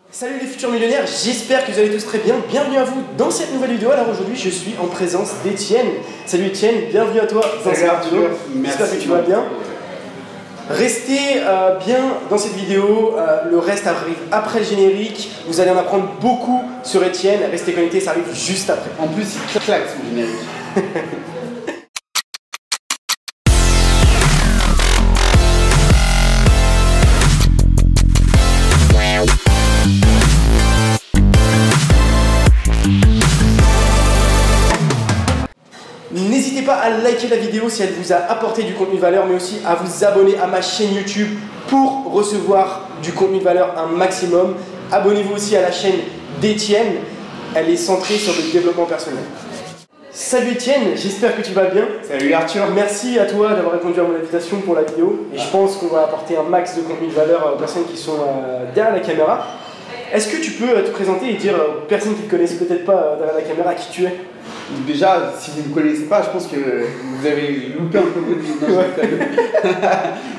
Salut les futurs millionnaires, j'espère que vous allez tous très bien. Bienvenue à vous dans cette nouvelle vidéo. Alors aujourd'hui, je suis en présence d'Étienne. Salut Étienne, bienvenue à toi dans cette vidéo. J'espère que tu vas bien. Restez bien dans cette vidéo, le reste arrive après le générique. Vous allez en apprendre beaucoup sur Étienne. Restez connectés, ça arrive juste après. En plus, il claque son générique. N'hésitez pas à liker la vidéo si elle vous a apporté du contenu de valeur, mais aussi à vous abonner à ma chaîne YouTube pour recevoir du contenu de valeur un maximum. Abonnez-vous aussi à la chaîne d'Étienne, elle est centrée sur le développement personnel. Salut Étienne, j'espère que tu vas bien. Salut Arthur. Merci à toi d'avoir répondu à mon invitation pour la vidéo. Et je pense qu'on va apporter un max de contenu de valeur aux personnes qui sont derrière la caméra. Est-ce que tu peux te présenter et dire aux personnes qui ne te connaissent peut-être pas derrière la caméra qui tu es? Déjà, si vous ne me connaissez pas, je pense que vous avez loupé un peu votre vie.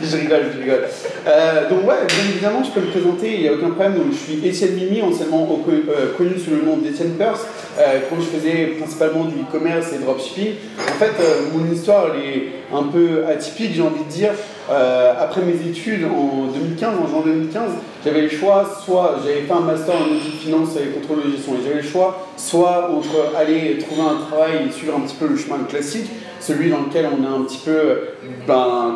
Je rigole. Donc ouais, bien évidemment, je peux me présenter, il n'y a aucun problème. Donc, je suis Étienne Mimi, anciennement connu sous le nom d'Étienne Purse, quand je faisais principalement du e-commerce et dropshipping. En fait, mon histoire elle est un peu atypique, j'ai envie de dire. Après mes études en 2015, en juin 2015, j'avais le choix, soit j'avais fait un master en audit finance et contrôle de gestion, et j'avais le choix soit entre aller trouver un travail et suivre un petit peu le chemin classique, celui dans lequel on est un petit peu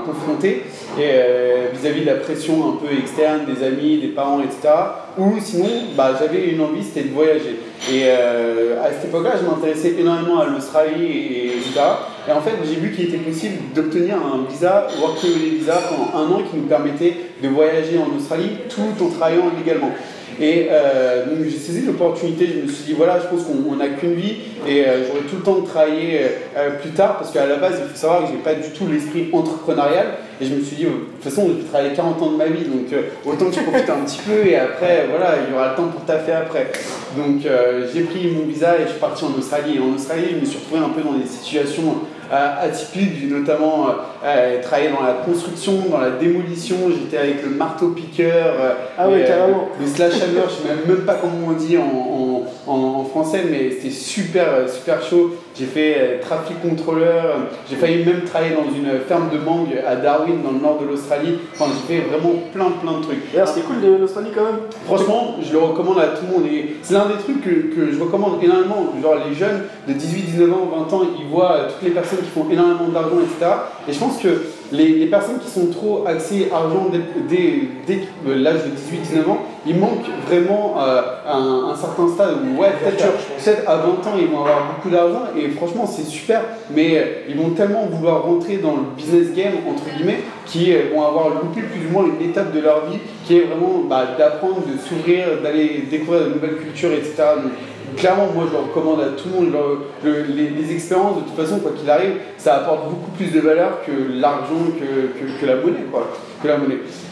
confronté vis-à-vis de la pression un peu externe des amis, des parents, etc. Ou sinon, j'avais une envie, c'était de voyager. Et à cette époque-là, je m'intéressais énormément à l'Australie, etc. Et en fait, j'ai vu qu'il était possible d'obtenir un visa, Work Holiday Visa, pendant 1 an qui nous permettait de voyager en Australie tout en travaillant légalement. Et donc j'ai saisi l'opportunité, je me suis dit voilà, je pense qu'on n'a qu'une vie et j'aurai tout le temps de travailler plus tard, parce qu'à la base il faut savoir que j'ai pas du tout l'esprit entrepreneurial, et je me suis dit de toute façon je vais travailler 40 ans de ma vie, donc autant que je profite un petit peu, et après voilà, il y aura le temps pour taffer après. Donc j'ai pris mon visa et je suis parti en Australie, et en Australie je me suis retrouvé un peu dans des situations atypiques. J'ai notamment travaillé dans la construction, dans la démolition, j'étais avec le marteau-piqueur, carrément. le sledgehammer, je ne sais même pas comment on dit en français, mais c'était super chaud. J'ai fait trafic contrôleur, j'ai failli même travailler dans une ferme de mangue à Darwin, dans le nord de l'Australie. Enfin, j'ai fait vraiment plein de trucs. D'ailleurs, c'était cool l'Australie quand même. Franchement, je le recommande à tout le monde. Et c'est l'un des trucs que je recommande énormément. Genre, les jeunes de 18, 19 ans, 20 ans, ils voient toutes les personnes qui font énormément d'argent, etc. Et je pense que les personnes qui sont trop axées argent dès l'âge de 18-19 ans, ils manquent vraiment un certain stade où, ouais, peut-être à 20 ans, ils vont avoir beaucoup d'argent, et franchement, c'est super, mais ils vont tellement vouloir rentrer dans le business game, entre guillemets, qui vont avoir loupé plus ou moins une étape de leur vie, qui est vraiment d'apprendre, de s'ouvrir, d'aller découvrir de nouvelles cultures, etc. Donc, clairement, moi je le recommande à tout le monde. Les expériences, de toute façon, quoi qu'il arrive, ça apporte beaucoup plus de valeur que l'argent, que la monnaie, quoi.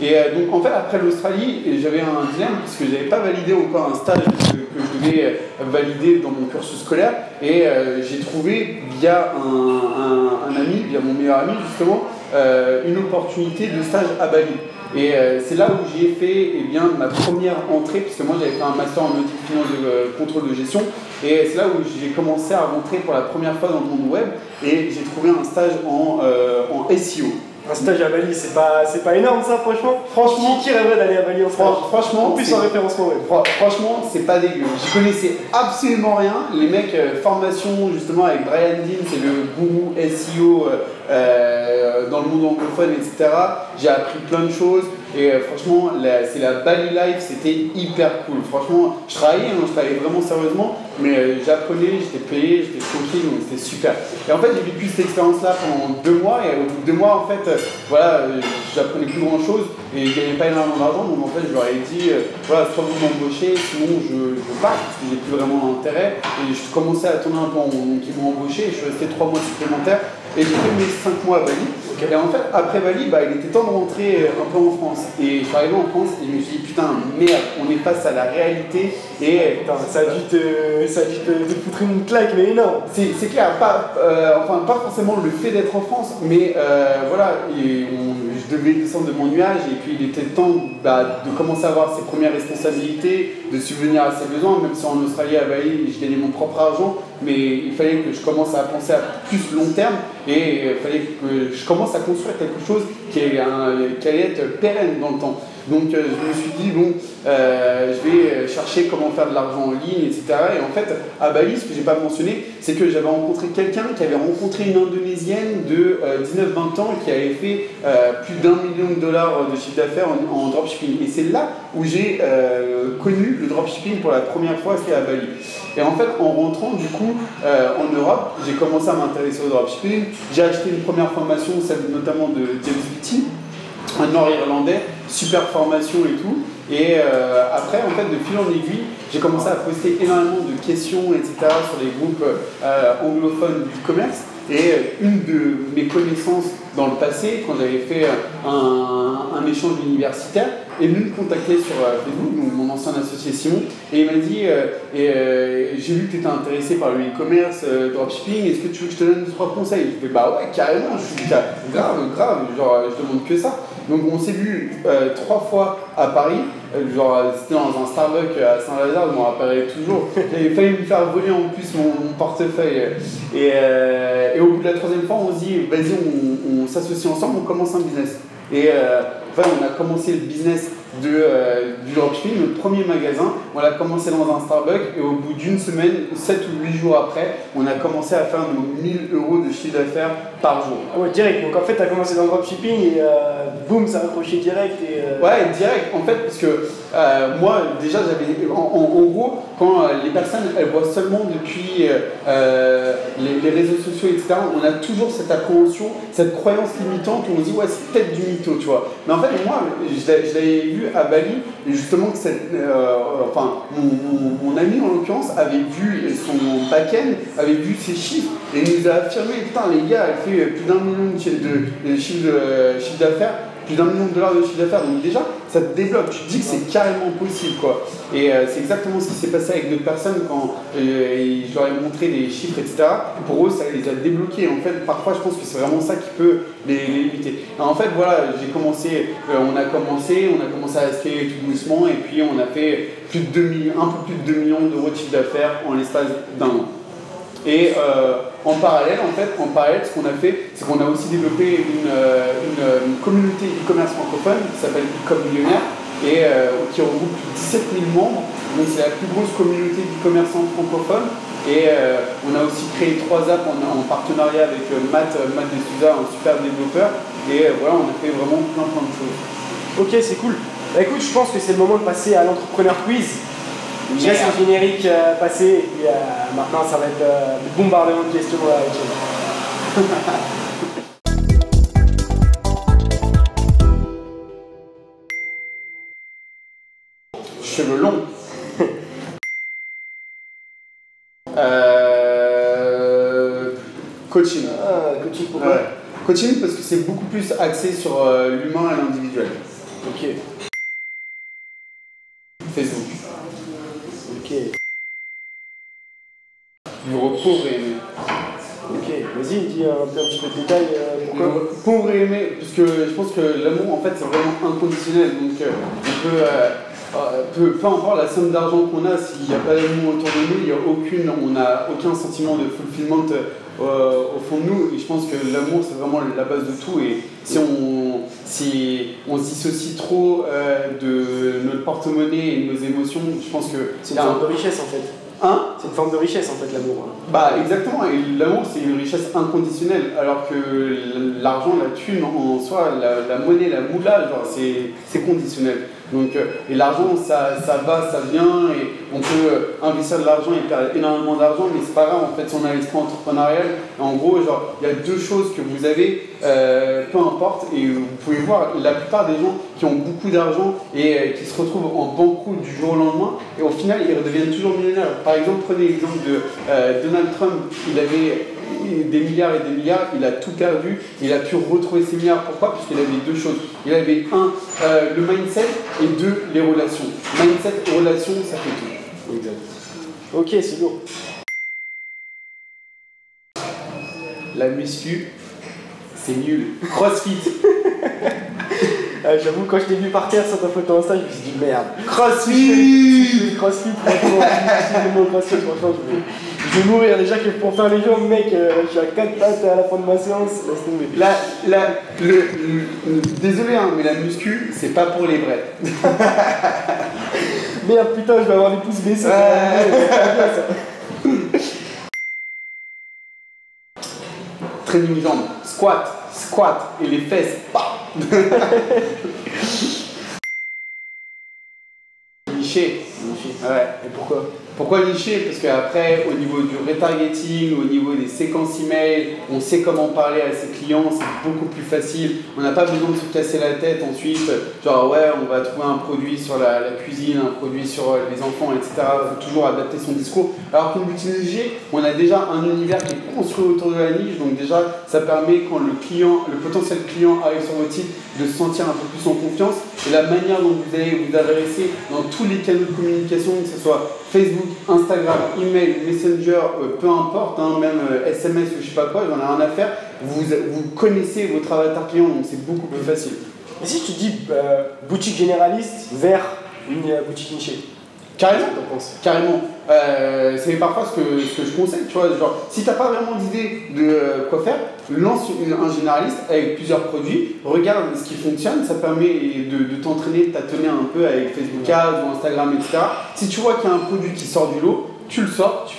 Et donc, en fait, après l'Australie, j'avais un dilemme, parce que je n'avais pas validé encore un stage que je devais valider dans mon cursus scolaire. Et j'ai trouvé, via un ami, via mon meilleur ami, justement, une opportunité de stage à Bali. Et c'est là où j'ai fait ma première entrée, puisque moi j'avais fait un master en audit finance de contrôle de gestion, et c'est là où j'ai commencé à rentrer pour la première fois dans le monde web, et j'ai trouvé un stage en SEO. Un stage à Bali, c'est pas énorme ça, franchement. Qui rêverait d'aller à Bali en stage? Franchement, en plus en référencement web. Franchement, c'est pas dégueu. Je connaissais absolument rien. Les mecs, formation justement avec Brian Dean, c'est le gourou SEO dans le monde anglophone, etc. J'ai appris plein de choses. Et franchement, c'est la Bali Life, c'était hyper cool. Franchement, je travaillais vraiment sérieusement, mais j'apprenais, j'étais payé, j'étais tranquille, donc c'était super. Et en fait, j'ai vécu cette expérience-là pendant 2 mois, et au bout de 2 mois, en fait, j'apprenais plus grand-chose, et je gagnais pas énormément d'argent, donc en fait, je leur ai dit, soit vous m'embauchez, sinon je pars, parce que j'ai plus vraiment d'intérêt. Et je commençais à tourner un peu donc ils m'ont embauché, et je suis resté 3 mois supplémentaires, et j'ai fait mes 5 mois à Bali. Et en fait, après Bali, il était temps de rentrer un peu en France. Et je suis arrivé en France et je me suis dit, putain, merde, on est face à la réalité. Et putain, ça a dû te foutre une claque, mais énorme. C'est clair, pas forcément le fait d'être en France, mais voilà, je devais descendre de mon nuage, et puis il était temps de commencer à avoir ses premières responsabilités, de subvenir à ses besoins, même si en Australie, à Bali, je gagnais mon propre argent, mais il fallait que je commence à penser à plus long terme et il fallait que je commence à construire quelque chose qui allait être pérenne dans le temps. Donc je me suis dit, bon, je vais chercher comment faire de l'argent en ligne, etc. Et en fait, à Bali, ce que j'ai pas mentionné, c'est que j'avais rencontré quelqu'un qui avait rencontré une Indonésienne de 19-20 ans qui avait fait plus d'1 million de dollars de chiffre d'affaires en dropshipping. Et c'est là où j'ai connu le dropshipping pour la première fois, c'était à Bali. Et en fait, en rentrant du coup en Europe, j'ai commencé à m'intéresser au dropshipping. J'ai acheté une première formation, celle notamment de James Beatty, un nord-irlandais, super formation et tout. Et après, en fait, de fil en aiguille, j'ai commencé à poster énormément de questions, etc. sur les groupes anglophones du commerce. Et une de mes connaissances dans le passé, quand j'avais fait un échange universitaire, est venu me contacter sur Facebook, donc mon ancien associé Simon, et il m'a dit j'ai vu que tu étais intéressé par le e-commerce, dropshipping, est-ce que tu veux que je te donne 2-3 conseils? Je fais bah ouais, carrément, je suis grave, genre je demande que ça. Donc on s'est vu 3 fois à Paris, c'était dans un Starbucks à Saint-Lazare, je m'en rappellerai toujours. Il fallait me faire voler en plus mon portefeuille. Et au bout de la 3e fois, on se dit vas-y, on s'associe ensemble, on commence un business. Et enfin, on a commencé le business du dropshipping, notre premier magasin. On l'a commencé dans un Starbucks et au bout d'une semaine, 7 ou 8 jours après, on a commencé à faire nos 1000 € de chiffre d'affaires par jour. Ah ouais, direct. Donc en fait, tu as commencé dans le dropshipping et boum, ça a accroché direct. Ouais, direct. En fait, parce que moi, déjà, j'avais. En gros, quand les personnes, elles voient seulement depuis les réseaux sociaux, etc., on a toujours cette appréhension, cette croyance limitante où on se dit, ouais, c'est peut-être du mytho, tu vois. Mais en fait, moi, je l'avais vu à Bali, et justement, mon ami, en l'occurrence, avait vu son back-end, avait vu ses chiffres, et il nous a affirmé, putain, les gars, elle fait plus d'1 million de chiffre d'affaires, plus d'1 million de dollars de chiffre d'affaires, donc déjà, ça te débloque, tu te dis que c'est carrément possible, quoi. Et c'est exactement ce qui s'est passé avec d'autres personnes quand je leur ai montré des chiffres, etc. Pour eux, ça les a débloqués. En fait, parfois, je pense que c'est vraiment ça qui peut les limiter. Alors, en fait, voilà, on a commencé à scaler tout doucement, et puis on a fait un peu plus de 2 millions d'euros de chiffre d'affaires en l'espace d'1 an. Et en parallèle, ce qu'on a fait, c'est qu'on a aussi développé une communauté e-commerce francophone qui s'appelle e-com Millionnaire et qui regroupe 17 000 membres. Donc c'est la plus grosse communauté d'e-commerçants francophones. Et on a aussi créé 3 apps en partenariat avec Matt D'Souza, un super développeur. Et voilà, on a fait vraiment plein de choses. Ok, c'est cool. Bah, écoute, je pense que c'est le moment de passer à l'entrepreneur quiz. Je laisse le générique passer et puis maintenant ça va être le bombardement de questions avec Cheveux longs. Coaching. Coaching pourquoi? Coaching parce que c'est beaucoup plus axé sur l'humain et l'individuel. Ok. Facebook. Ok. Vivre pauvre et aimé. Ok, vas-y, dis un petit peu de détails. Pourquoi? Pauvre et aimé, parce que je pense que l'amour en fait c'est vraiment inconditionnel. Donc peu importe la somme d'argent qu'on a, s'il n'y a pas d'amour autour de nous, on n'a aucun sentiment de fulfillment au fond de nous. Et je pense que l'amour c'est vraiment la base de tout. Et si on se dissocie trop de notre porte-monnaie et de nos émotions, je pense que c'est une forme de richesse en fait. C'est une forme de richesse en fait l'amour. Bah exactement, et l'amour c'est une richesse inconditionnelle, alors que l'argent, la thune en soi, la monnaie, la moula, genre c'est conditionnel. Donc, et l'argent ça va, ça vient, et on peut investir de l'argent et perdre énormément d'argent, mais c'est pas grave en fait si on a l'esprit entrepreneurial. En gros, genre il y a 2 choses que vous avez, peu importe, et vous pouvez voir la plupart des gens qui ont beaucoup d'argent et qui se retrouvent en banqueroute du jour au lendemain, et au final ils redeviennent toujours millionnaires. Par exemple, prenez l'exemple de Donald Trump, il avait des milliards et des milliards, il a tout perdu, il a pu retrouver ses milliards. Pourquoi? Parce qu'il avait 2 choses. Il avait le mindset et 2, les relations. Mindset et relations, ça fait tout. Exact. Ok, c'est lourd. La muscu, c'est nul. CrossFit. J'avoue, quand je t'ai vu par terre sur ta photo Insta, je me suis dit merde. CrossFit. CrossFit, franchement, CrossFit, franchement, je vais mourir. Déjà que pour faire les jambes, mec, je suis à 4 pattes à la fin de ma séance, laisse tomber. Désolé, hein, mais la muscu, c'est pas pour les vrais. Merde, putain, je vais avoir les pouces baissés. C'est pas bien ça. Training jambes, squat et les fesses. Niché. Ouais. Et pourquoi? Pourquoi nicher? Parce qu'après, au niveau du retargeting, au niveau des séquences email, on sait comment parler à ses clients, c'est beaucoup plus facile. On n'a pas besoin de se casser la tête ensuite. Genre, ouais, on va trouver un produit sur la cuisine, un produit sur les enfants, etc. Il faut toujours adapter son discours. Alors qu'une boutique nichée, on a déjà un univers qui est construit autour de la niche. Donc, déjà, ça permet, quand le potentiel client arrive sur votre site, de se sentir un peu plus en confiance. Et la manière dont vous allez vous adresser dans tous les canaux de communication, que ce soit Facebook, Instagram, email, Messenger, peu importe, hein, même SMS ou je sais pas quoi, j'en ai rien à faire. Vous connaissez votre avatar client, donc c'est beaucoup plus facile. Et si je te dis boutique généraliste vers une boutique nichée? Carrément, t'en penses? Carrément. C'est parfois ce que je conseille, tu vois, genre, si t'as pas vraiment d'idée de quoi faire, lance un généraliste avec plusieurs produits, regarde ce qui fonctionne, ça permet de t'entraîner, de tâtonner un peu avec Facebook Ads ou Instagram, etc. Si tu vois qu'il y a un produit qui sort du lot, tu le sors, tu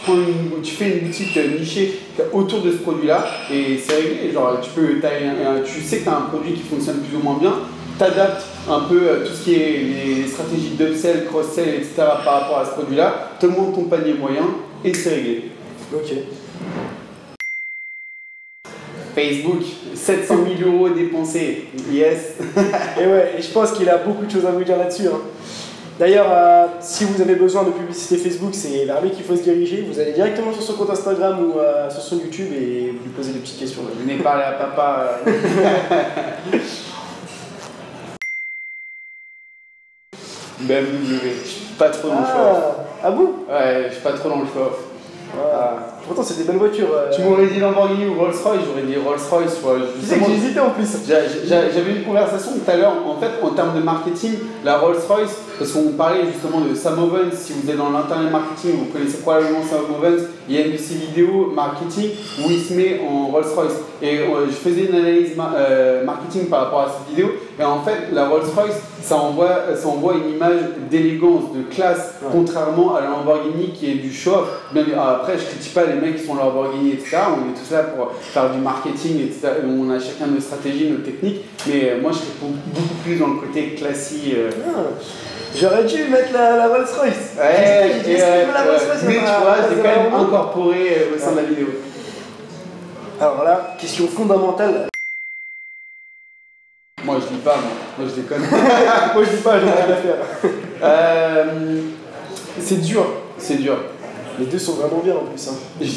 fais une boutique nichée autour de ce produit-là et c'est réglé. Genre, tu sais que tu as un produit qui fonctionne plus ou moins bien, t'adaptes un peu tout ce qui est les stratégies d'upsell, cross-sell, etc. par rapport à ce produit-là, te montes ton panier moyen et c'est réglé. Ok. Facebook, 700 000 € dépensés, yes. Et ouais, et je pense qu'il a beaucoup de choses à vous dire là-dessus. Hein. D'ailleurs, si vous avez besoin de publicité Facebook, c'est vers lui qu'il faut se diriger. Vous allez directement sur son compte Instagram ou sur son YouTube et vous lui posez des petites questions. Venez parler à papa. BMW, je suis pas trop dans le show-off. Ah bon? Ouais, je suis pas trop dans le show-off. Pourtant, c'est des bonnes voitures. Tu m'aurais dit Lamborghini ou Rolls-Royce, j'aurais dit Rolls-Royce. Tu sais que j'ai hésité en plus. J'avais une conversation tout à l'heure, en fait, en termes de marketing, la Rolls-Royce, parce qu'on parlait justement de Sam Ovens. Si vous êtes dans l'internet marketing, vous connaissez probablement Sam Ovens. Il y a une de ses vidéos marketing où il se met en Rolls-Royce. Et je faisais une analyse marketing par rapport à cette vidéo. Et en fait, la Rolls-Royce, ça envoie une image d'élégance, de classe, contrairement à la Lamborghini qui est du show-off. Après, je critique pas les mecs qui sont Lamborghini, etc. On est tous là pour faire du marketing, etc. On a chacun nos stratégies, nos techniques. Mais moi, je serais beaucoup plus dans le côté classique. J'aurais dû mettre la Rolls-Royce. Ouais, la Rolls-Royce. Mais tu vois, j'ai quand même incorporé au sein de la vidéo. Alors là, question fondamentale. Moi je dis pas, moi je déconne. Moi je dis pas, j'en ai rien à faire. C'est dur. Les deux sont vraiment bien en plus. Hein. Je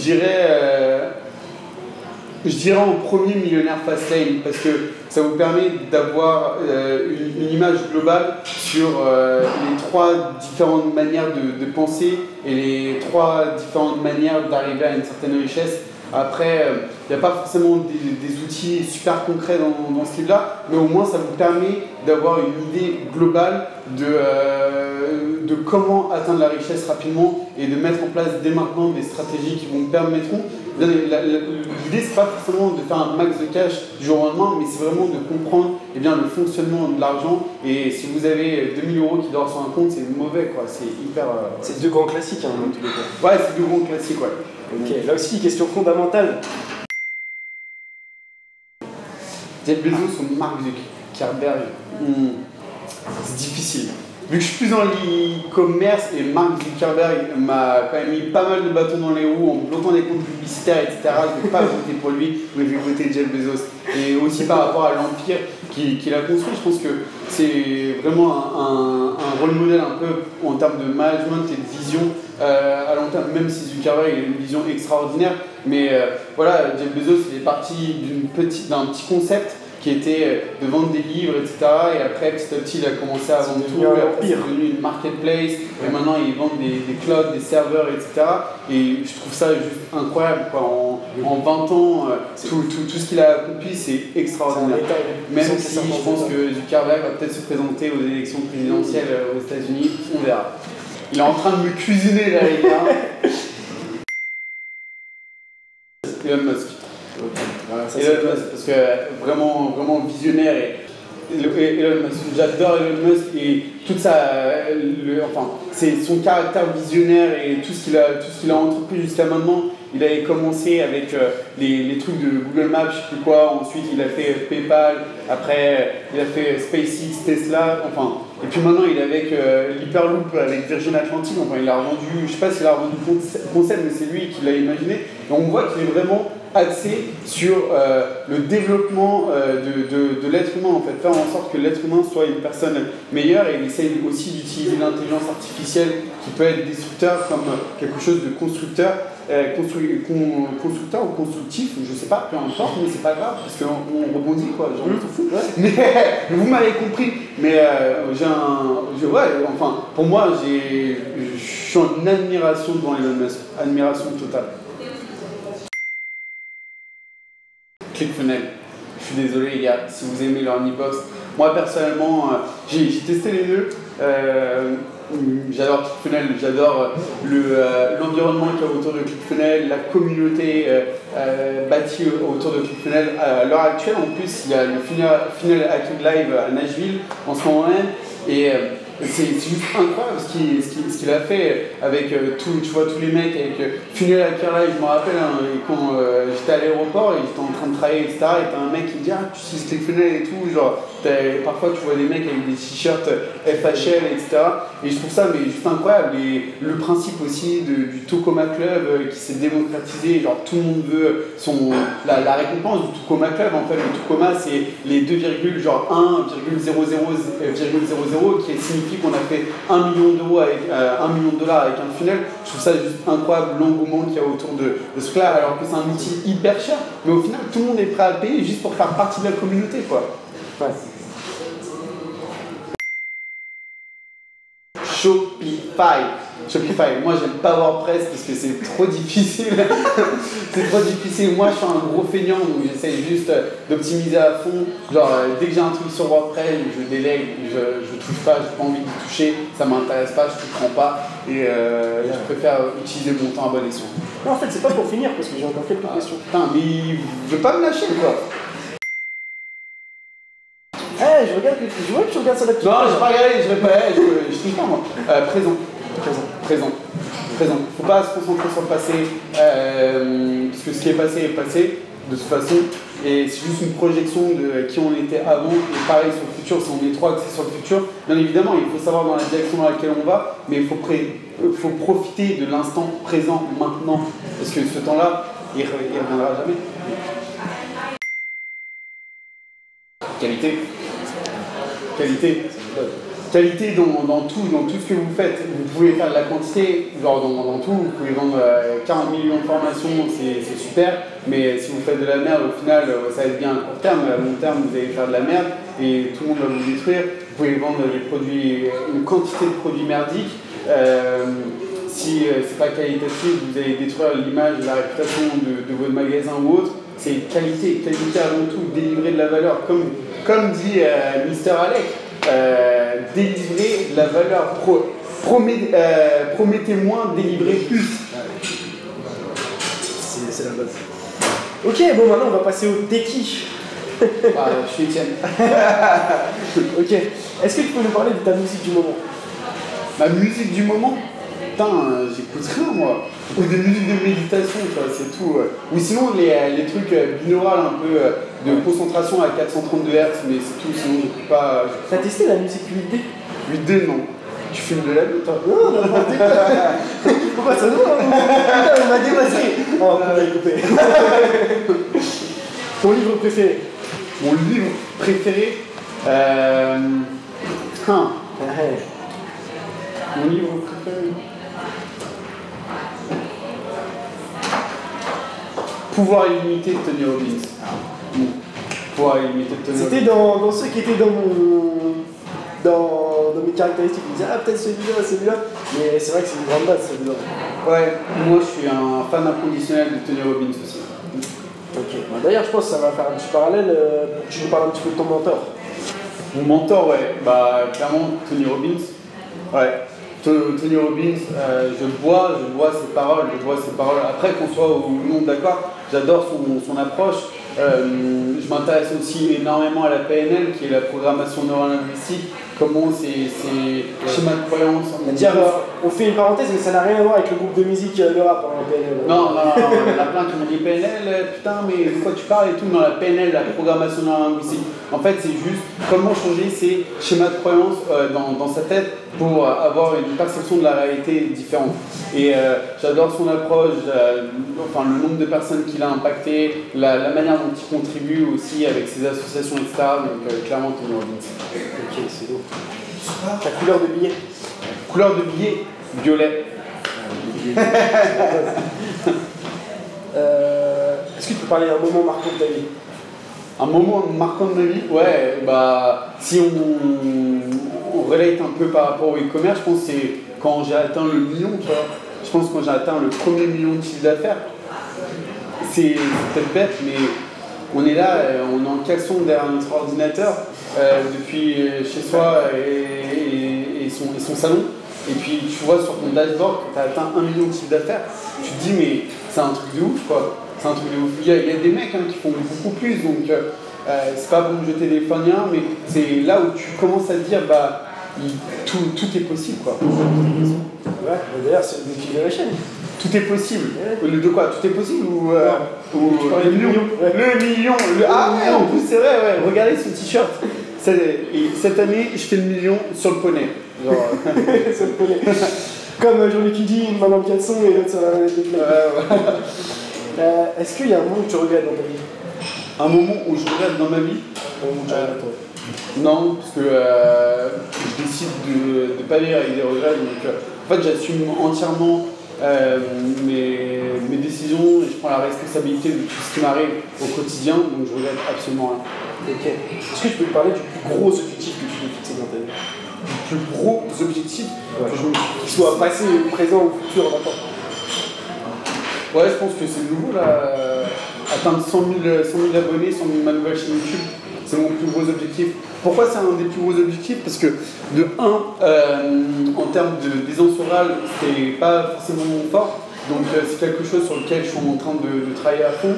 dirais en premier millionnaire Fastlane parce que ça vous permet d'avoir une image globale sur les trois différentes manières de penser et les trois différentes manières d'arriver à une certaine richesse. Après, il n'y a pas forcément des outils super concrets dans ce livre-là, mais au moins ça vous permet d'avoir une idée globale de comment atteindre la richesse rapidement et de mettre en place dès maintenant des stratégies qui vous permettront. L'idée, c'est pas forcément de faire un max de cash du jour au lendemain, mais c'est vraiment de comprendre le fonctionnement de l'argent. Et si vous avez 2000 € qui dorment sur un compte, c'est mauvais, quoi. C'est hyper. C'est deux grands classiques, hein, dans tous les cas. Ouais, c'est deux grands classiques, ouais. Ok, là aussi, question fondamentale. Jeff Bezos ou Mark Zuckerberg, c'est difficile. Vu que je suis plus dans l'e-commerce et Mark Zuckerberg m'a quand même mis pas mal de bâtons dans les roues en bloquant des comptes publicitaires, etc. Je ne vais pas voter pour lui, mais je vais voter Jeff Bezos. Et aussi par rapport à l'empire qu'il a construit, je pense que c'est vraiment un rôle modèle un peu en termes de management et de vision à long terme, même si Zuckerberg a une vision extraordinaire. Mais voilà, Jeff Bezos il est parti d'un petit concept qui était de vendre des livres, etc. Et après, petit à petit, il a commencé à vendre tout. Après, c'est devenu une marketplace. Et maintenant, ils vendent des clouds, des serveurs, etc. Et je trouve ça juste incroyable, quoi. En 20 ans, tout ce qu'il a accompli, c'est extraordinaire. Même si je pense que Zuckerberg va peut-être se présenter aux élections présidentielles aux États-Unis, on verra. Il est en train de me cuisiner là, les gars. Elon Musk. Voilà, Elon Musk, parce que vraiment visionnaire. Elon Musk, j'adore Elon Musk et toute c'est son caractère visionnaire et tout ce qu'il a entrepris jusqu'à maintenant. Il avait commencé avec les trucs de Google Maps, je sais plus quoi. Ensuite, il a fait PayPal. Après, il a fait SpaceX, Tesla. Enfin, et puis maintenant, il est avec l'Hyperloop, avec Virgin Atlantic. Enfin, il a revendu, je sais pas s'il a revendu le concept, mais c'est lui qui l'a imaginé. Et on voit qu'il est vraiment axé sur le développement de l'être humain, en fait, faire en sorte que l'être humain soit une personne meilleure, et il essaye aussi d'utiliser l'intelligence artificielle qui peut être destructeur comme quelque chose de constructeur, constructeur ou constructif, je sais pas, peu importe, mais c'est pas grave parce qu'on rebondit quoi, genre on s'en fout. Mais vous m'avez compris, mais pour moi, je suis en admiration devant Elon Musk, admiration totale. ClickFunnels. Je suis désolé les gars, si vous aimez leur e-box. Moi personnellement, j'ai testé les deux. J'adore ClickFunnels, j'adore l'environnement qu'il y a autour de ClickFunnels, la communauté bâtie autour de ClickFunnels. À l'heure actuelle, en plus, il y a le Funnel Hacking Live à Nashville en ce moment même. Et c'est juste incroyable ce qu'il a fait avec tu vois, tous les mecs avec Funnel Hacker Live. Je me rappelle quand j'étais à l'aéroport et j'étais en train de travailler, etc. Et t'as un mec qui me dit tu utilises ClickFunnels et tout. Genre, parfois tu vois des mecs avec des t-shirts FHL, etc. Et je trouve ça juste incroyable. Et le principe aussi du Tokoma Club qui s'est démocratisé. Genre, tout le monde veut la récompense du Tokoma Club. En fait, le Tokoma, c'est les 1,0000 qui signifie qu'on a fait 1 million d'euros avec $1 million avec un funnel. Je trouve ça juste incroyable l'engouement qu'il y a autour de ce truc-là, alors que c'est un outil hyper cher, mais au final tout le monde est prêt à le payer juste pour faire partie de la communauté, quoi. Ouais. Shopify, moi j'aime pas WordPress parce que c'est trop difficile. C'est trop difficile. Moi je suis un gros feignant donc j'essaye juste d'optimiser à fond. Genre dès que j'ai un truc sur WordPress, je délègue, je touche pas, j'ai pas envie de toucher, ça m'intéresse pas, je ne comprends pas et je préfère utiliser mon temps à bon escient. Non, en fait c'est pas pour finir parce que j'ai encore quelques questions. Putain, mais je veux pas me lâcher quoi. Je regarde que tu regardes ça là-dessus. Non, j'ai pas regardé, je touche pas moi. Présent. Faut pas se concentrer sur le passé, parce que ce qui est passé, de toute façon, et c'est juste une projection de qui on était avant, et pareil sur le futur, si on est trop axé sur le futur, bien évidemment, il faut savoir dans la direction dans laquelle on va, mais il faut profiter de l'instant présent, maintenant, parce que ce temps-là, il reviendra jamais. Qualité dans tout ce que vous faites. Vous pouvez faire de la quantité, genre dans tout, vous pouvez vendre 40 millions de formations, c'est super, mais si vous faites de la merde, au final, ça va être bien à court terme, à long terme, vous allez faire de la merde et tout le monde va vous détruire. Vous pouvez vendre une quantité de produits merdiques. Si c'est pas qualitatif, vous allez détruire l'image, la réputation de votre magasin ou autre. C'est qualité avant tout, délivrer de la valeur. Comme dit Mr. Alec, délivrer de la valeur. Promettez moins, délivrez plus. C'est la base. Ok, bon, maintenant on va passer au Teki. Je suis Etienne. Ok. Est-ce que tu peux nous parler de ta musique du moment? Ma musique du moment? Putain, j'écoute rien moi. Ou des musiques de méditation, c'est tout. Ou sinon les trucs binaurales un peu de concentration à 432 Hz, mais c'est tout, sinon j'écoute pas. T'as testé la musique 8D? 8D non. Tu fumes de la vie toi? Non, n'importe quoi. Pourquoi ça nous on m'a démasqué. Oh, on va couper. Ton livre préféré? Mon livre préféré Mon livre préféré. Pouvoir illimité de Tony Robbins. pouvoir imiter Tony Robbins. C'était dans ceux qui étaient dans mes caractéristiques. Je me disais, ah, peut-être celui-là. Mais c'est vrai que c'est une grande base, celui-là. Ouais, moi je suis un fan inconditionnel de Tony Robbins aussi. Ok, bah, d'ailleurs, je pense que ça va faire un petit parallèle pour que tu nous parles un petit peu de ton mentor. Mon mentor, ouais, bah clairement Tony Robbins. Ouais. Tony Robbins, je vois ses paroles, Après qu'on soit ou non d'accord, j'adore son approche. Je m'intéresse aussi énormément à la PNL, qui est la programmation neurolinguistique. Comment c'est schéma de croyance. On fait une parenthèse, mais ça n'a rien à voir avec le groupe de musique de rap en PNL. Non, il y en a plein qui m'ont dit PNL, putain, mais de quoi tu parles et tout. Dans la PNL, la programmation neurolinguistique, en fait, c'est juste comment changer ses schémas de croyance dans sa tête pour avoir une perception de la réalité différente. Et j'adore son approche, enfin, le nombre de personnes qu'il a impacté, la manière dont il contribue aussi avec ses associations, etc. Donc, clairement, Tony Robbins. Ok, c'est lourd. Ta couleur de billet? Couleur de billet, violet. Est-ce que tu peux parler d'un moment marquant de ta vie? Un moment marquant de ma vie? Ouais, bah, si on relate un peu par rapport au e-commerce, je pense que c'est quand j'ai atteint le million, tu vois. Je pense quand j'ai atteint le premier million de chiffre d'affaires. C'est peut-être bête, mais on est là, on est en caleçon derrière notre ordinateur depuis chez soi et son salon. Et puis tu vois sur ton dashboard que tu as atteint 1 million de chiffre d'affaires. Tu te dis, mais c'est un truc de ouf, quoi. C'est un truc de ouf. Il y a des mecs qui font beaucoup plus, donc c'est pas bon de jeter des faniens, mais c'est là où tu commences à te dire, bah, tout est possible, quoi. Ouais, d'ailleurs, c'est le défi de la chaîne. Tout est possible. Ouais. De quoi? Tout est possible ou le million. Ouais. Le million. Ah ouais, en plus c'est vrai, ouais. Regardez ce t-shirt. Cette année, je fais le million sur le poney. Genre... sur le poney. Comme Jean-Luc dit, une main dans le caleçon et l'autre sur la manette de play. Est-ce qu'il y a un moment où tu regrettes dans ta vie? Un moment où je regrette dans ma vie? Non, parce que je décide de ne pas vivre avec des regrets. Donc, en fait, j'assume entièrement mes décisions et je prends la responsabilité de tout ce qui m'arrive au quotidien, donc je regrette absolument rien. Ok. Est-ce que tu peux me parler du plus gros objectif que tu t'es fixé dans ta vie? Du plus gros objectif? Ouais. Qu'il soit passé, présent ou futur, n'importe. Ouais, je pense que c'est nouveau là. Atteindre 100 000 abonnés, 100 000 nouvelles chaînes YouTube, c'est mon plus gros objectif. Pourquoi c'est un des plus gros objectifs? Parce que, de en termes d'aisance orale, c'était pas forcément mon fort. Donc c'est quelque chose sur lequel je suis en train de travailler à fond.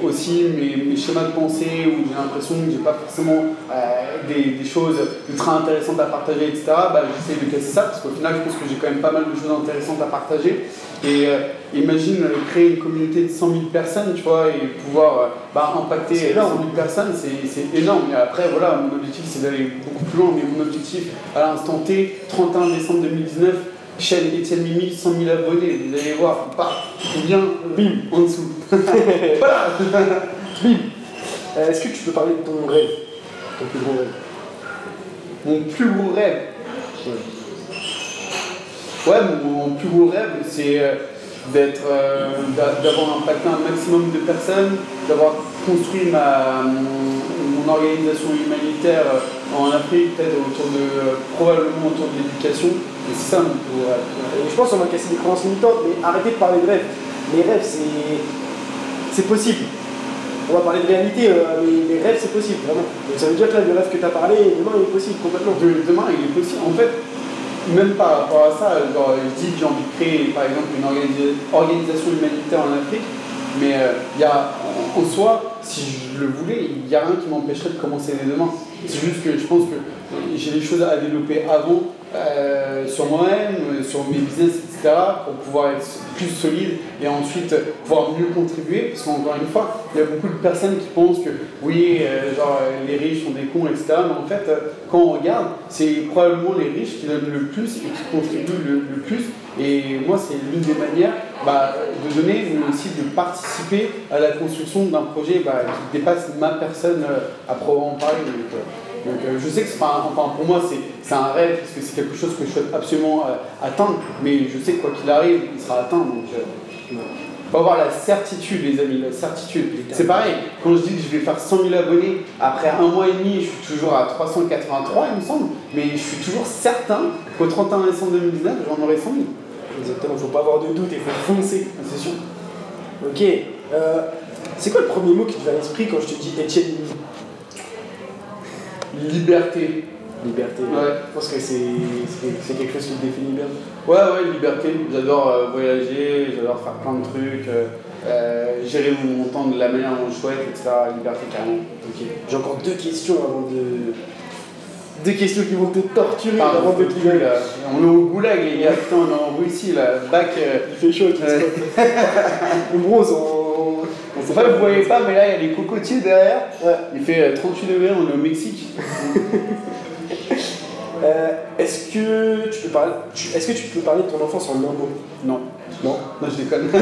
Aussi mes schémas de pensée où j'ai l'impression que j'ai pas forcément des choses ultra intéressantes à partager, etc. Bah, j'essaie de casser ça parce qu'au final je pense que j'ai quand même pas mal de choses intéressantes à partager. Et imagine créer une communauté de 100 000 personnes, tu vois, et pouvoir impacter 100 000 personnes, c'est énorme. Et après, voilà, mon objectif c'est d'aller beaucoup plus loin, mais mon objectif à l'instant T, 31 décembre 2019, chaîne Etienne Mimi, 100 000 abonnés, vous allez voir, ou bien, bim, en dessous. Voilà. Bim. Est-ce que tu peux parler de ton rêve? Ton plus gros rêve? Mon plus gros rêve? Ouais, mon plus gros rêve, c'est d'avoir impacté un maximum de personnes, d'avoir construit mon organisation humanitaire en Afrique, peut-être probablement autour de l'éducation. Et c'est ça mon plus gros rêve. Je pense qu'on va casser des croyances limitantes, mais arrêtez de parler de rêve. Les rêves, c'est possible. On va parler de réalité, mais les rêves, c'est possible, vraiment. Donc ça veut dire que là, le rêve que tu as parlé, demain, il est possible, complètement. Demain, il est possible. En fait, même par rapport à ça, genre, je dis que j'ai envie de créer, par exemple, une organisation humanitaire en Afrique, mais en soi, si je le voulais, il n'y a rien qui m'empêcherait de commencer dès demain. C'est juste que je pense que j'ai des choses à développer avant sur moi-même, sur mes business, etc., pour pouvoir être plus solide et ensuite pouvoir mieux contribuer. Parce qu'encore une fois, il y a beaucoup de personnes qui pensent que oui, genre les riches sont des cons, etc. Mais en fait, quand on regarde, c'est probablement les riches qui donnent le plus et qui contribuent le plus. Et moi, c'est l'une des manières de donner, mais aussi de participer à la construction d'un projet qui dépasse ma personne à proprement parler. Donc je sais que c'est pas pour moi c'est un rêve parce que c'est quelque chose que je souhaite absolument atteindre, mais je sais que quoi qu'il arrive, il sera atteint. Donc, faut avoir la certitude, les amis, la certitude. C'est pareil, quand je dis que je vais faire 100 000 abonnés, après 1 mois et demi, je suis toujours à 383, il me semble, mais je suis toujours certain qu'au 31 décembre 2019, j'en aurai 100 000. Exactement, faut pas avoir de doute, il faut foncer. C'est sûr. Ok, c'est quoi le premier mot qui te vient à l'esprit quand je te dis Etienne Limini? Liberté. Liberté. Ouais. Je pense que c'est quelque chose qui te définit bien. Ouais, liberté. J'adore voyager, j'adore faire plein de trucs, gérer mon temps de la manière dont je souhaite, etc. Liberté, carrément. Ok. J'ai encore deux questions avant de. Deux questions qui vont te torturer avant de te libérer. On est au goulag, les gars. Putain, on est en Russie, là. Bac. Il fait chaud, on bronze, En fait, vous voyez pas, mais là, il y a les cocotiers derrière. Ouais. Il fait 38 degrés, on est au Mexique. Est-ce que tu peux parler de ton enfance en un mot? Non. Non, je déconne. Tu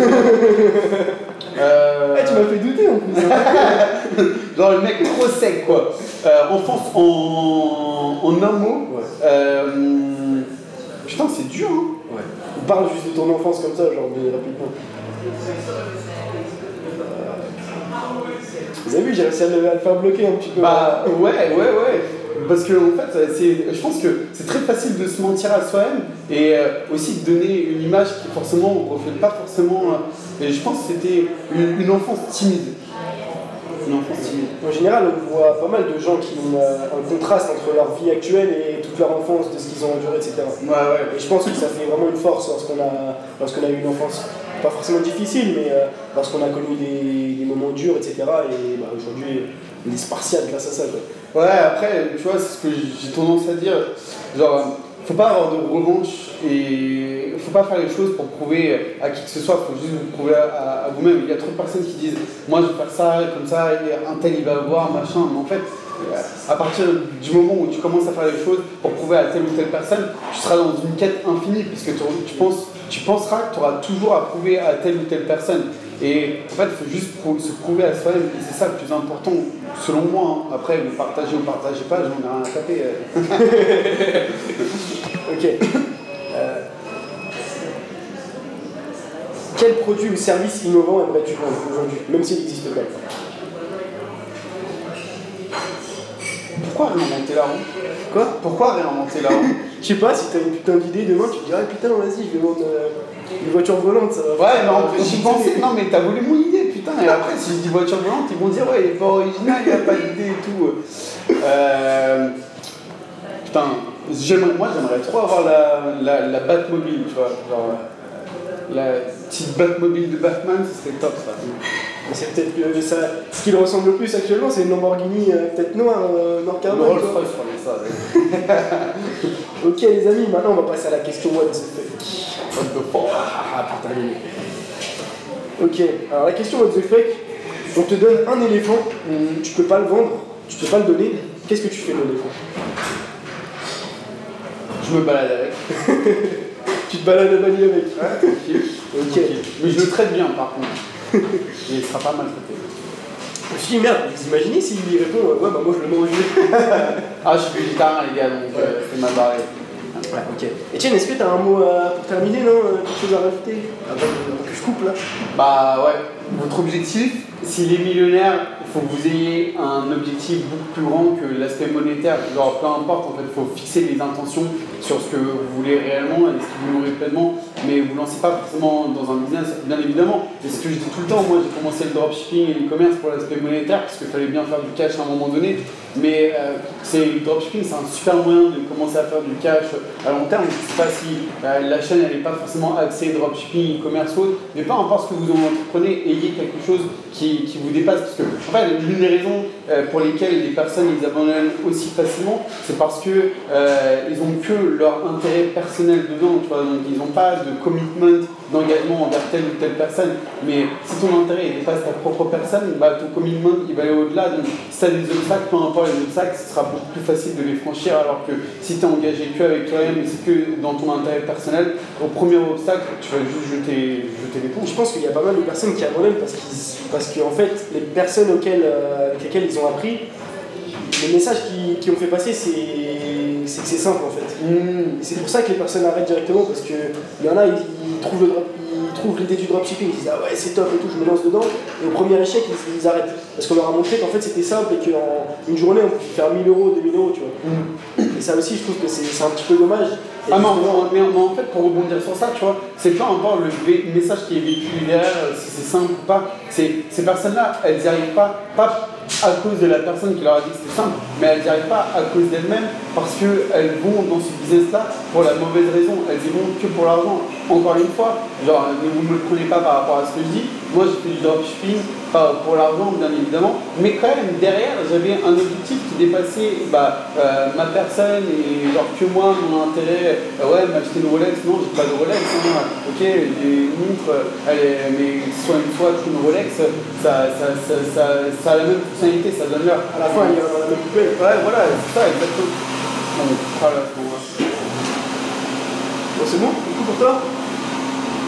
m'as fait douter en plus. Genre le mec trop sec quoi. Enfance en un mot. Ouais. Putain, c'est dur hein. Ouais. On parle juste de ton enfance comme ça, genre rapidement. Vous avez vu, j'ai réussi à le faire bloquer un petit peu. Bah ouais. Parce que en fait, je pense que c'est très facile de se mentir à soi-même et aussi de donner une image qui forcément ne reflète pas forcément. Et je pense que c'était une enfance timide. Une enfance timide. En général, on voit pas mal de gens qui ont un contraste entre leur vie actuelle et toute leur enfance, de ce qu'ils ont enduré, etc. Ouais. Et je pense que ça fait vraiment une force lorsqu'on a eu une enfance pas forcément difficile, mais lorsqu'on a connu des moments durs, etc. Et aujourd'hui, on est spartiate grâce à ça. Quoi. Ouais, après, tu vois, c'est ce que j'ai tendance à dire. Genre, faut pas avoir de revanche et faut pas faire les choses pour prouver à qui que ce soit, faut juste vous prouver à vous-même. Il y a trop de personnes qui disent moi je vais faire ça, comme ça, et un tel il va avoir, machin. Mais en fait, à partir du moment où tu commences à faire les choses pour prouver à telle ou telle personne, tu seras dans une quête infinie parce que tu penseras que tu auras toujours à prouver à telle ou telle personne. Et en fait, il faut juste se prouver à soi-même, et c'est ça le plus important, selon moi. Hein. Après, vous partagez ou partagez pas, j'en ai rien à taper. Ok. Quel produit ou service innovant aimerais-tu vendre aujourd'hui, même s'il n'existe pas? Pourquoi réinventer la roue? Quoi? Pourquoi réinventer la roue? Je sais pas, si t'as une putain d'idée demain, tu te dirais putain, vas-y, je vais vendre une voiture volante, ça va. Ouais, mais en plus, j'y pensais. Non, mais t'as volé mon idée, putain. Et après, si je dis voiture volante, ils vont dire, ouais, il est pas original, il a pas d'idée et tout. Putain, moi, j'aimerais trop avoir la Batmobile, tu vois. Genre, la petite Batmobile de Batman, ce serait top, ça. Mais c'est peut-être ça. Ce qui le ressemble le plus actuellement, c'est une Lamborghini peut-être noire, noir carrément. Le Rolls-Royce, je ça. Ok, les amis, maintenant on va passer à la question what the fuck. What the fuck? Ah putain, ok, alors la question what the fuck, on te donne un éléphant, tu peux pas le vendre, tu peux pas le donner, qu'est-ce que tu fais de l'éléphant? Je me balade avec. Tu te balades à Bali avec? Ouais, tranquille. Ok. Mais je le traite bien par contre. Et il sera pas maltraité. Je me suis dit merde, vous imaginez s'il répond ouais bah moi je le mange. Ah je suis végétarien les gars donc c'est mal barré. Ouais, ok. Etienne, est-ce que t'as un mot pour terminer, non? Quelque chose à rajouter avant que je coupe là? Bah ouais, votre objectif, s'il est millionnaire, il faut que vous ayez un objectif beaucoup plus grand que l'aspect monétaire. Genre peu importe, en fait, il faut fixer les intentions sur ce que vous voulez réellement et ce qui vous nourrit pleinement, mais vous ne lancez pas forcément dans un business, bien évidemment. Et ce que je dis tout le temps, moi j'ai commencé le dropshipping et l'e-commerce pour l'aspect monétaire parce qu'il fallait bien faire du cash à un moment donné, mais le dropshipping c'est un super moyen de commencer à faire du cash à long terme. Je ne sais pas si la chaîne elle n'est pas forcément axée dropshipping, e-commerce ou autre, mais peu importe ce que vous entreprenez, ayez quelque chose qui vous dépasse, parce que en fait l'une des raisons pour lesquelles les personnes ils abandonnent aussi facilement, c'est parce que ils ont que leur intérêt personnel dedans, tu vois, donc ils n'ont pas de commitment, d'engagement envers telle ou telle personne. Mais si ton intérêt dépasse ta propre personne, bah, ton commitment il va aller au-delà. Donc si tu as des obstacles, peu importe les obstacles, ce sera beaucoup plus facile de les franchir, alors que si tu es engagé que avec toi-même et c'est que dans ton intérêt personnel, au premier obstacle, tu vas juste jeter l'éponge. Je pense qu'il y a pas mal de personnes qui abandonnent parce qu'en fait, les personnes avec lesquelles ils ont appris, le message qu'ils ont fait passer, c'est que c'est simple en fait. Et c'est pour ça que les personnes arrêtent directement, parce qu'il y en a, ils trouvent trouvent l'idée du dropshipping, ils disent ah ouais c'est top et tout, je me lance dedans, et au premier échec ils arrêtent. Parce qu'on leur a montré qu'en fait c'était simple et qu'en une journée on pouvait faire 1000 euros, 2000 euros, tu vois. Et ça aussi je trouve que c'est un petit peu dommage. Ah mais en fait pour rebondir sur ça, tu vois, c'est peu importe le message qui est véhiculé derrière, si c'est simple ou pas, ces personnes-là, elles n'y arrivent pas à cause de la personne qui leur a dit que c'était simple, mais elles n'y arrivent pas à cause d'elles-mêmes parce qu'elles vont dans ce business-là pour la mauvaise raison, elles y vont que pour l'argent. Encore une fois, genre ne vous me prenez pas par rapport à ce que je dis, moi j'ai fait du dropshipping, pas pour l'argent bien évidemment, mais quand même derrière j'avais un objectif qui dépassait ma personne et genre que moi, mon intérêt, ouais m'acheter une Rolex, non j'ai pas de Rolex, hein, ok j'ai une montre, mais soit une Swatch ou une Rolex, ça a la même fonctionnalité, ça donne l'heure. À la fin il y a la même poubelle. Ouais voilà, c'est ça exactement. Voilà, Bon c'est bon, du coup pour toi?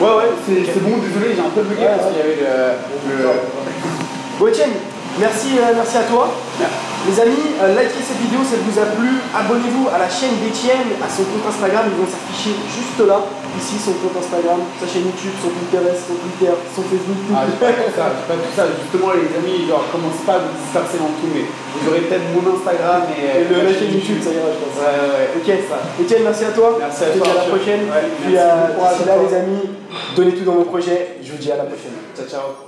Ouais, c'est bon, désolé, j'ai un peu bugué parce qu'il y avait le... Bon Etienne, merci à toi. Les amis, likez cette vidéo si elle vous a plu. Abonnez-vous à la chaîne d'Etienne, à son compte Instagram, ils vont s'afficher juste là. Ici, son compte Instagram, sa chaîne YouTube, son Pinterest, son Twitter, son Facebook. Ah, j'ai pas tout ça. Justement, les amis, genre, commencez pas à vous disperser dans tout, mais vous aurez peut-être mon Instagram et la chaîne YouTube, ça ira, je pense. Ouais. Ok, ça. Etienne, merci à toi. Merci à toi. Je te dis à la prochaine. Ouais, puis d'ici là, les amis, donnez tout dans vos projets. Je vous dis à la prochaine. Ciao.